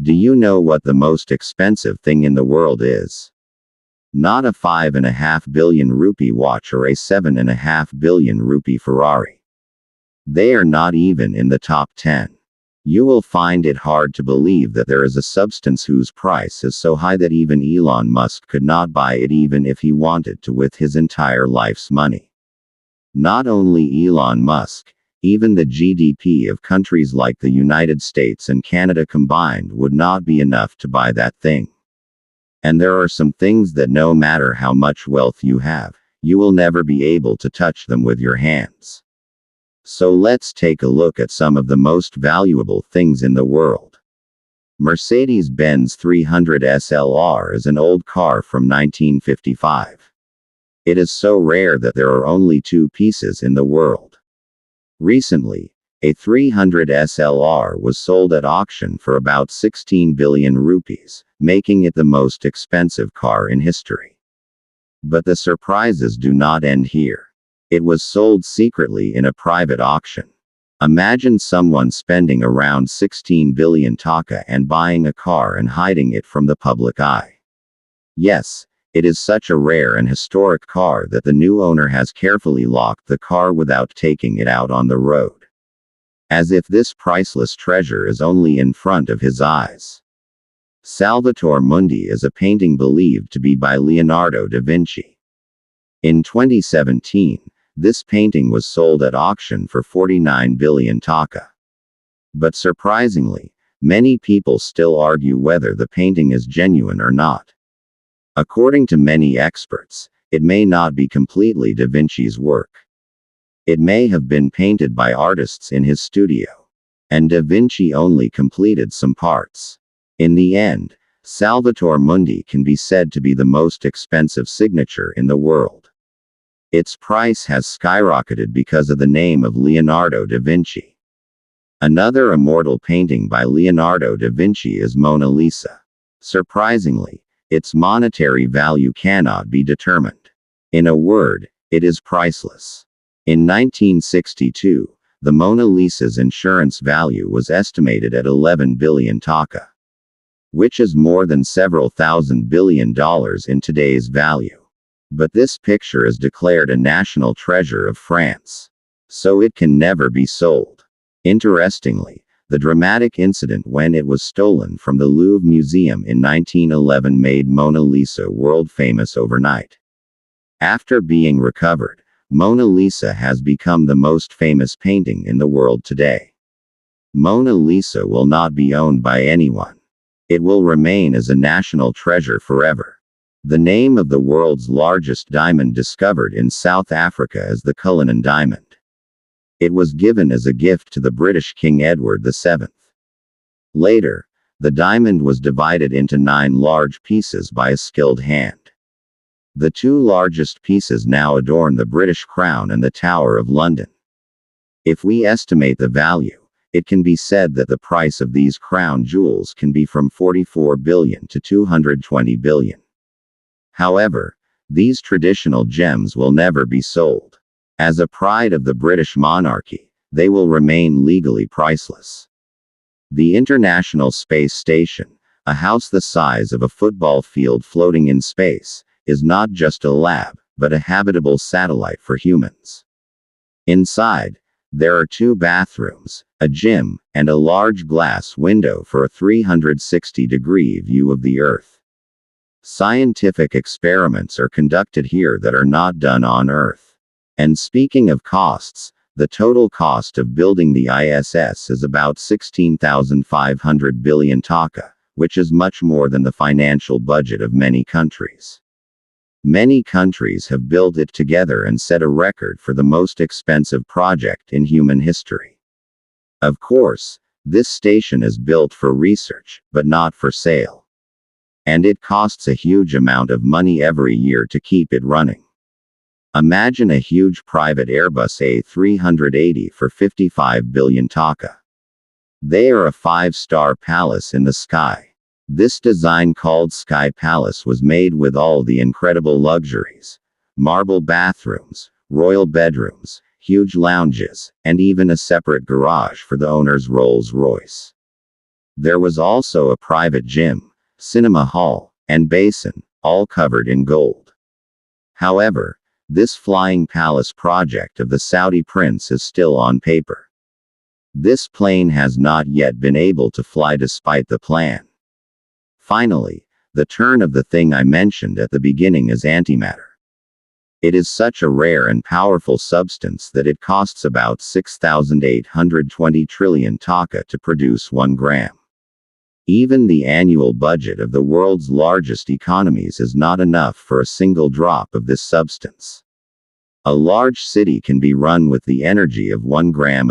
Do you know what the most expensive thing in the world is? Not a 5.5 billion rupee watch or a 7.5 billion rupee Ferrari. They are not even in the top 10. You will find it hard to believe that there is a substance whose price is so high that even Elon Musk could not buy it even if he wanted to with his entire life's money. Not only Elon Musk, even the GDP of countries like the United States and Canada combined would not be enough to buy that thing. And there are some things that no matter how much wealth you have, you will never be able to touch them with your hands. So let's take a look at some of the most valuable things in the world. Mercedes-Benz 300 SLR is an old car from 1955. It is so rare that there are only 2 pieces in the world. Recently, a 300 SLR was sold at auction for about 16 billion rupees, making it the most expensive car in history. But the surprises do not end here. It was sold secretly in a private auction. Imagine someone spending around 16 billion taka and buying a car and hiding it from the public eye. Yes, it is such a rare and historic car that the new owner has carefully locked the car without taking it out on the road. As if this priceless treasure is only in front of his eyes. Salvator Mundi is a painting believed to be by Leonardo da Vinci. In 2017, this painting was sold at auction for 49 billion taka. But surprisingly, many people still argue whether the painting is genuine or not. According to many experts, it may not be completely Da Vinci's work. It may have been painted by artists in his studio. And Da Vinci only completed some parts. In the end, Salvator Mundi can be said to be the most expensive signature in the world. Its price has skyrocketed because of the name of Leonardo da Vinci. Another immortal painting by Leonardo da Vinci is Mona Lisa. Surprisingly, its monetary value cannot be determined. In a word, it is priceless. In 1962, the Mona Lisa's insurance value was estimated at 11 billion taka, which is more than several $1,000 billion in today's value. But this picture is declared a national treasure of France. So it can never be sold. Interestingly, the dramatic incident when it was stolen from the Louvre Museum in 1911 made Mona Lisa world famous overnight. After being recovered, Mona Lisa has become the most famous painting in the world today. Mona Lisa will not be owned by anyone. It will remain as a national treasure forever. The name of the world's largest diamond discovered in South Africa is the Cullinan diamond. It was given as a gift to the British King Edward VII. Later, the diamond was divided into 9 large pieces by a skilled hand. The 2 largest pieces now adorn the British Crown and the Tower of London. If we estimate the value, it can be said that the price of these crown jewels can be from 44 billion to 220 billion. However, these traditional gems will never be sold. As a pride of the British monarchy, they will remain legally priceless. The International Space Station, a house the size of a football field floating in space, is not just a lab, but a habitable satellite for humans. Inside, there are 2 bathrooms, a gym, and a large glass window for a 360-degree view of the Earth. Scientific experiments are conducted here that are not done on Earth. And speaking of costs, the total cost of building the ISS is about 16,500 billion taka, which is much more than the financial budget of many countries. Many countries have built it together and set a record for the most expensive project in human history. Of course, this station is built for research, but not for sale. And it costs a huge amount of money every year to keep it running. Imagine a huge private Airbus A380 for 55 billion taka. They are a 5-star palace in the sky. This design called Sky Palace was made with all the incredible luxuries. Marble bathrooms, royal bedrooms, huge lounges, and even a separate garage for the owner's Rolls-Royce. There was also a private gym, cinema hall, and basin, all covered in gold. However, this flying palace project of the Saudi prince is still on paper. This plane has not yet been able to fly despite the plan. Finally, the turn of the thing I mentioned at the beginning is antimatter. It is such a rare and powerful substance that it costs about 6,820 trillion taka to produce 1 gram. Even the annual budget of the world's largest economies is not enough for a single drop of this substance. A large city can be run with the energy of 1 gram